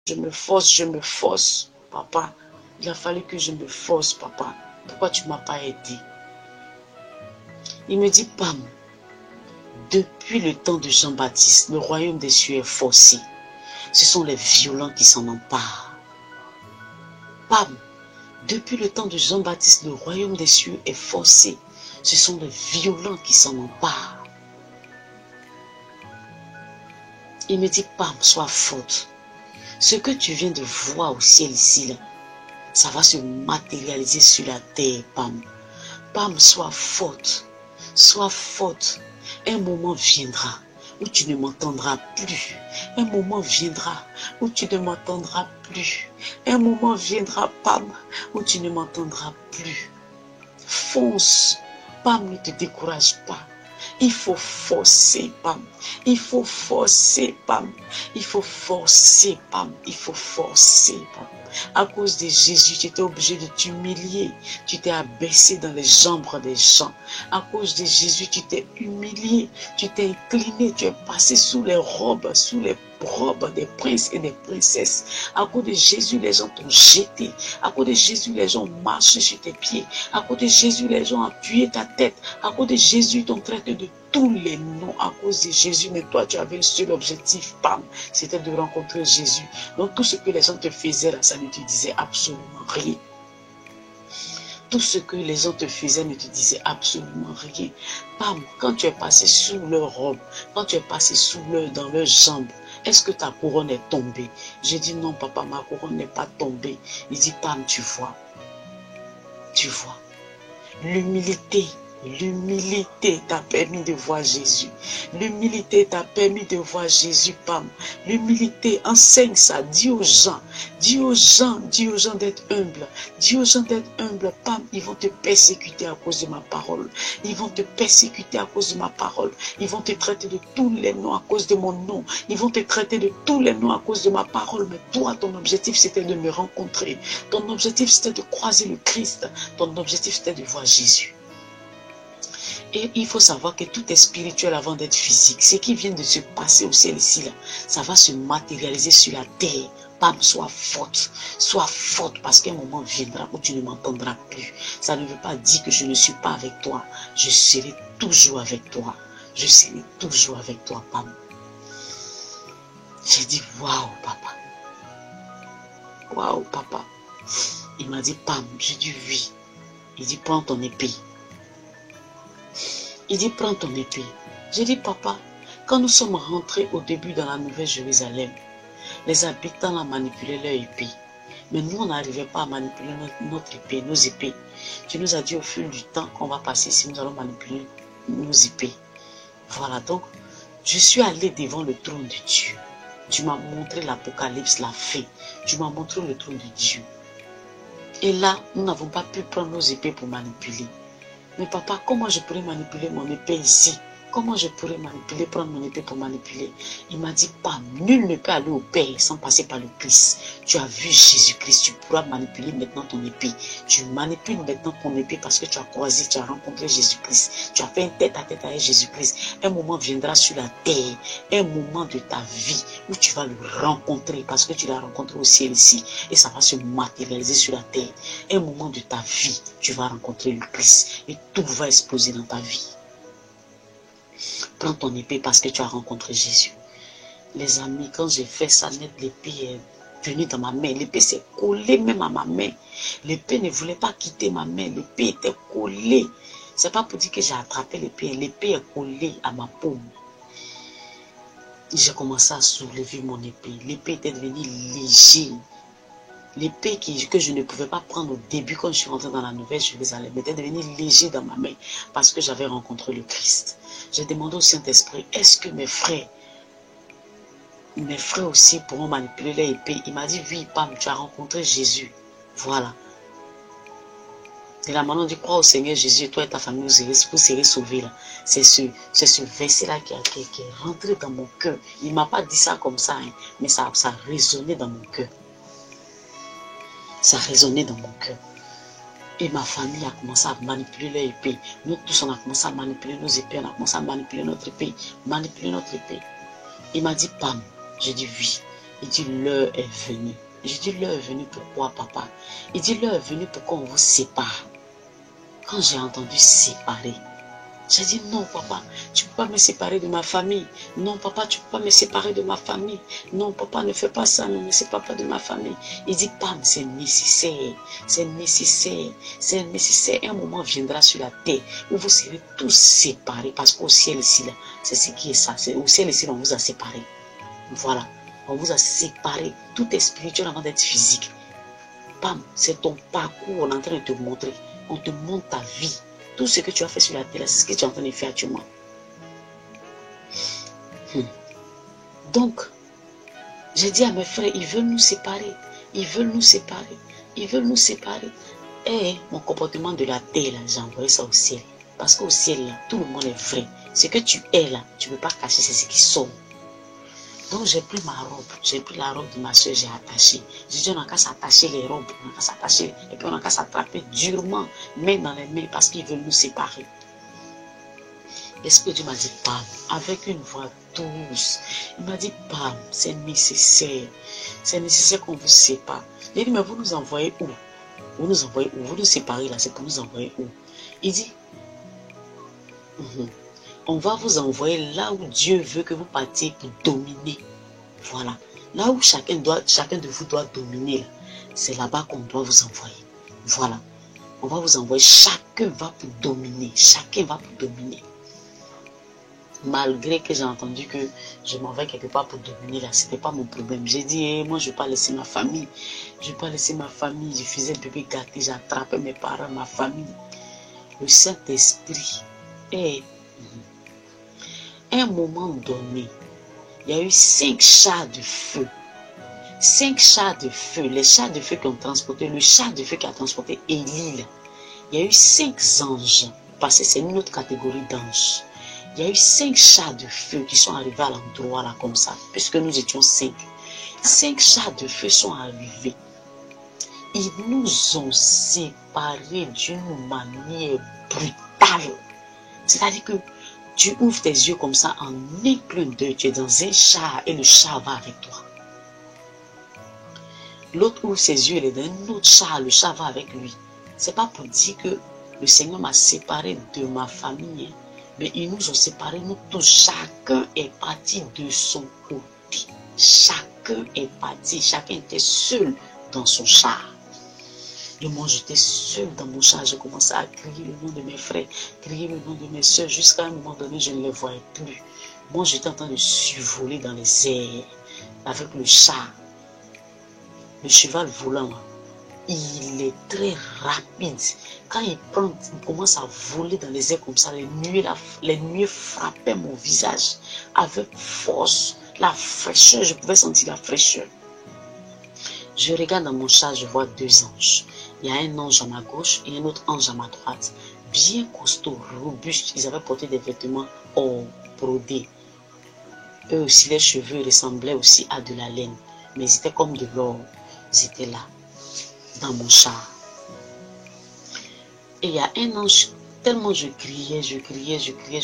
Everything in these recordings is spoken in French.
je me force. Papa, il a fallu que je me force, papa. Pourquoi tu ne m'as pas aidé? Il me dit, Pam, depuis le temps de Jean-Baptiste, le royaume des cieux est forcé. Ce sont les violents qui s'en emparent. Pam, depuis le temps de Jean-Baptiste, le royaume des cieux est forcé. Ce sont les violents qui s'en emparent. Il me dit, Pam, sois forte. Ce que tu viens de voir au ciel ici, là, ça va se matérialiser sur la terre, Pam. Pam, sois forte. Sois forte. Un moment viendra où tu ne m'entendras plus. Un moment viendra où tu ne m'entendras plus. Un moment viendra, Pam, où tu ne m'entendras plus. Fonce. Pam, ne te décourage pas. Il faut forcer, Pam. Il faut forcer, Pam. Il faut forcer, Pam. Il faut forcer, Pam. À cause de Jésus, tu étais obligé de t'humilier. Tu t'es abaissé dans les jambes des gens. À cause de Jésus, tu t'es humilié. Tu t'es incliné. Tu es passé sous les robes des princes et des princesses. À cause de Jésus, les gens t'ont jeté. À cause de Jésus, les gens ont marché sur tes pieds. À cause de Jésus, les gens ont appuyé ta tête. À cause de Jésus, ils t'ont traité de tous les noms. À cause de Jésus, mais toi, tu avais un seul objectif, Pam, c'était de rencontrer Jésus. Donc tout ce que les gens te faisaient là, ça ne te disait absolument rien. Tout ce que les gens te faisaient ne te disait absolument rien. Pam, quand tu es passé sous leur robe, quand tu es passé dans leurs jambes, est-ce que ta couronne est tombée? J'ai dit non, papa, ma couronne n'est pas tombée. Il dit, Pam, tu vois, l'humilité. L'humilité t'a permis de voir Jésus. L'humilité t'a permis de voir Jésus, Pam. L'humilité, enseigne ça. Dis aux gens d'être humbles. Dis aux gens d'être humbles, Pam. Ils vont te persécuter à cause de ma parole. Ils vont te persécuter à cause de ma parole. Ils vont te traiter de tous les noms à cause de mon nom. Ils vont te traiter de tous les noms à cause de ma parole. Mais toi, ton objectif, c'était de me rencontrer. Ton objectif, c'était de croiser le Christ. Ton objectif, c'était de voir Jésus. Et il faut savoir que tout est spirituel avant d'être physique. Ce qui vient de se passer au ciel ici, là, ça va se matérialiser sur la terre. Pam, sois forte parce qu'un moment viendra où tu ne m'entendras plus. Ça ne veut pas dire que je ne suis pas avec toi. Je serai toujours avec toi. Je serai toujours avec toi, Pam. J'ai dit, waouh, papa. Waouh, papa. Il m'a dit, Pam. J'ai dit, oui. Il dit, prends ton épée. Il dit, prends ton épée. J'ai dit, papa, quand nous sommes rentrés au début dans la Nouvelle Jérusalem, les habitants ont manipulé leur épée. Mais nous, on n'arrivait pas à manipuler notre épée, nos épées. Tu nous as dit au fil du temps qu'on va passer ici, nous allons manipuler nos épées. Voilà, donc, je suis allé devant le trône de Dieu. Tu m'as montré l'Apocalypse, la fin. Tu m'as montré le trône de Dieu. Et là, nous n'avons pas pu prendre nos épées pour manipuler. Mais papa, comment je pourrais manipuler mon épée ici? Comment je pourrais prendre mon épée pour manipuler? Il m'a dit, pas, nul ne peut aller au Père sans passer par le Christ. Tu as vu Jésus-Christ, tu pourras manipuler maintenant ton épée. Tu manipules maintenant ton épée parce que tu as croisé, tu as rencontré Jésus-Christ. Tu as fait un tête-à-tête avec Jésus-Christ. Un moment viendra sur la terre, un moment de ta vie où tu vas le rencontrer parce que tu l'as rencontré au ciel ici et ça va se matérialiser sur la terre. Un moment de ta vie, tu vas rencontrer le Christ et tout va exploser dans ta vie. Prends ton épée parce que tu as rencontré Jésus. Les amis, quand j'ai fait ça net, l'épée est venue dans ma main. L'épée s'est collée même à ma main. L'épée ne voulait pas quitter ma main. L'épée était collée. C'est pas pour dire que j'ai attrapé l'épée. L'épée est collée à ma paume. J'ai commencé à soulever mon épée. L'épée était devenue légère. L'épée que je ne pouvais pas prendre au début quand je suis rentrée dans la Nouvelle Jérusalem était devenue légère dans ma main parce que j'avais rencontré le Christ. J'ai demandé au Saint-Esprit, est-ce que mes frères aussi pourront manipuler leur épée? Il m'a dit, oui, Pam, tu as rencontré Jésus. Voilà. Et là, maintenant, tu crois au Seigneur Jésus et toi et ta famille, vous serez sauvés. C'est ce verset-là qui est rentré dans mon cœur. Il ne m'a pas dit ça comme ça, hein, mais ça résonnait dans mon cœur. Ça résonnait dans mon cœur. Et ma famille a commencé à manipuler leur épée. Nous tous, on a commencé à manipuler nos épées. On a commencé à manipuler notre épée. Il m'a dit, Pam. J'ai dit oui. Il dit, l'heure est venue. Je dis, l'heure est venue pourquoi, papa? Il dit, l'heure est venue pourquoi on vous sépare. Quand j'ai entendu séparer, j'ai dit, non, papa, tu ne peux pas me séparer de ma famille. Non, papa, tu ne peux pas me séparer de ma famille. Non, papa, ne fais pas ça, ne me sépare pas de ma famille. Il dit, Pam, c'est nécessaire, c'est nécessaire, c'est nécessaire. Un moment viendra sur la terre où vous serez tous séparés parce qu'au ciel ici, là, c'est ce qui est ça. Au ciel ici, on vous a séparés. Voilà, on vous a séparés. Tout est spirituel avant d'être physique. Pam, c'est ton parcours, on est en train de te montrer. On te montre ta vie. Tout ce que tu as fait sur la terre, c'est ce que tu es en train de faire actuellement. Donc, j'ai dit à mes frères, ils veulent nous séparer. Ils veulent nous séparer. Ils veulent nous séparer. Et mon comportement de la terre, là, j'ai envoyé ça au ciel. Parce qu'au ciel, là, tout le monde est vrai. Ce que tu es là, tu ne peux pas cacher, c'est ce qui sort. Donc j'ai pris ma robe, j'ai pris la robe de ma soeur, j'ai attaché. J'ai dit on n'a qu'à s'attacher les robes, on n'a qu'à s'attacher, et puis on n'a qu'à s'attraper durement, main dans les mains, parce qu'ils veulent nous séparer. L'Esprit de Dieu m'a dit, Pam, avec une voix douce, il m'a dit, Pam, c'est nécessaire qu'on vous sépare. J'ai dit, mais vous nous envoyez où? Vous nous envoyez où? Vous nous séparez là, c'est pour nous envoyer où? Il dit, on va vous envoyer là où Dieu veut que vous partiez pour dominer. Voilà. Là où chacun de vous doit dominer, c'est là-bas qu'on doit vous envoyer. Voilà. On va vous envoyer. Chacun va pour dominer. Chacun va pour dominer. Malgré que j'ai entendu que je m'en vais quelque part pour dominer, là, ce n'était pas mon problème. J'ai dit, moi, je ne vais pas laisser ma famille. Je ne vais pas laisser ma famille. Je faisais le bébé gâté. J'attrapais mes parents, ma famille. Le Saint-Esprit. Et à un moment donné, il y a eu 5 chars de feu. 5 chars de feu. Les chars de feu qui ont transporté, le char de feu qui a transporté Élie. Il y a eu 5 anges. Parce que c'est une autre catégorie d'anges. Il y a eu 5 chars de feu qui sont arrivés à l'endroit là comme ça. Puisque nous étions 5. 5 chars de feu sont arrivés. Ils nous ont séparés d'une manière brutale. C'est-à-dire que tu ouvres tes yeux comme ça, en un clin d'œil, tu es dans un char et le char va avec toi. L'autre ouvre ses yeux, il est dans un autre char, le char va avec lui. Ce n'est pas pour dire que le Seigneur m'a séparé de ma famille, mais ils nous ont séparés, nous tous. Chacun est parti de son côté. Chacun est parti, chacun était seul dans son char. Et moi, j'étais seule dans mon char. J'ai commencé à crier le nom de mes frères, crier le nom de mes soeurs. Jusqu'à un moment donné, je ne les voyais plus. Moi, j'étais en train de survoler dans les airs avec le char. Le cheval volant, il est très rapide. Quand il commence à voler dans les airs comme ça, les nuées frappaient mon visage avec force. La fraîcheur, je pouvais sentir la fraîcheur. Je regarde dans mon char, je vois 2 anges. Il y a un ange à ma gauche et un autre ange à ma droite. Bien costauds, robustes. Ils avaient porté des vêtements brodés. Eux aussi, les cheveux ressemblaient aussi à de la laine. Mais ils étaient comme de l'or. Ils étaient là, dans mon char. Et il y a un ange, tellement je criais, je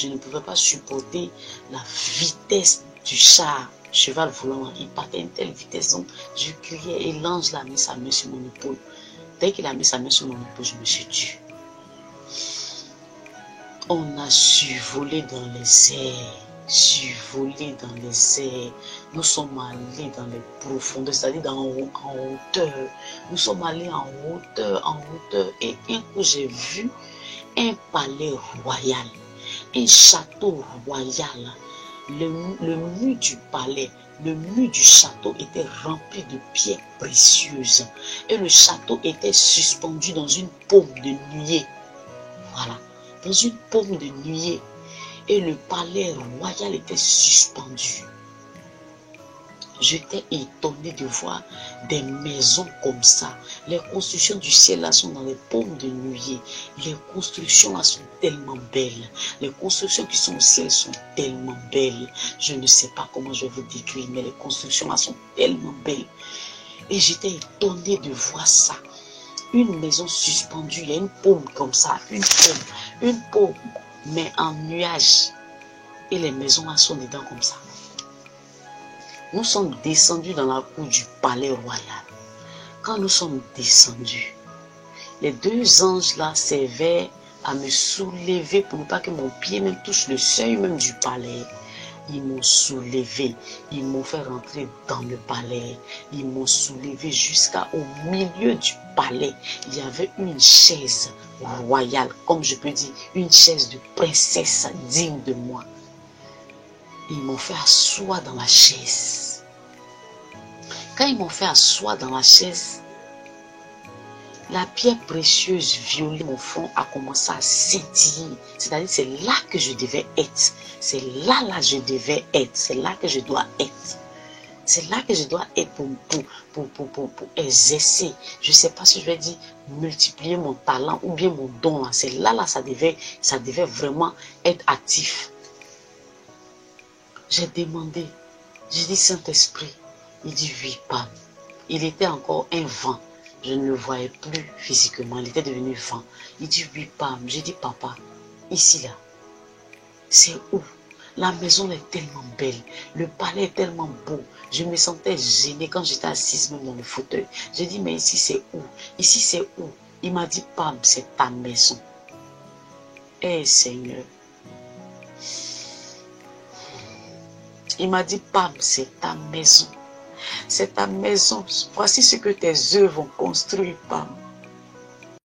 ne pouvais pas supporter la vitesse du char. Cheval volant, il partait à une telle vitesse. Donc, je criais et l'ange a mis sa main sur mon épaule. Dès qu'il a mis sa main sur mon épaule, je me suis tue. On a survolé dans les airs. Survolé dans les airs. Nous sommes allés dans les profondeurs, c'est-à-dire en hauteur. Nous sommes allés en hauteur. Et un coup, j'ai vu un palais royal, un château royal. Le mur du palais, le mur du château était rempli de pierres précieuses. Et le château était suspendu dans une paume de nuée. Voilà, dans une paume de nuée. Et le palais royal était suspendu. J'étais étonné de voir des maisons comme ça. Les constructions du ciel là sont dans les paumes de nuée. Les constructions là sont tellement belles. Les constructions qui sont au ciel sont tellement belles. Je ne sais pas comment je vais vous décrire, mais les constructions là sont tellement belles. Et j'étais étonné de voir ça. Une maison suspendue, il y a une paume comme ça, une paume, mais en nuage. Et les maisons là sont dedans comme ça. Nous sommes descendus dans la cour du palais royal. Quand nous sommes descendus, les deux anges là servaient à me soulever pour ne pas que mon pied même touche le seuil même du palais. Ils m'ont soulevé, ils m'ont fait rentrer dans le palais, ils m'ont soulevé jusqu'au milieu du palais. Il y avait une chaise royale, comme je peux dire, une chaise de princesse digne de moi. Ils m'ont fait asseoir dans la chaise. Quand ils m'ont fait asseoir dans la chaise, la pierre précieuse violée, mon front a commencé à scintiller. C'est-à-dire, c'est là que je devais être. C'est là je devais être. C'est là que je dois être. C'est là que je dois être pour exercer. Je ne sais pas si je vais dire multiplier mon talent ou bien mon don. C'est là ça devait vraiment être actif. J'ai demandé. J'ai dit, Saint-Esprit. Il dit, oui, Pam. Il était encore un vent. Je ne le voyais plus physiquement, il était devenu vent. Il dit, oui, Pam. J'ai dit, papa, ici, là, c'est où? La maison est tellement belle, le palais est tellement beau. Je me sentais gênée quand j'étais assise même dans le fauteuil. J'ai dit, mais ici, c'est où? Ici, c'est où? Il m'a dit, Pam, c'est ta maison. Eh, Seigneur. Il m'a dit, Pam, c'est ta maison. C'est ta maison. Voici ce que tes œuvres ont construit, Pam.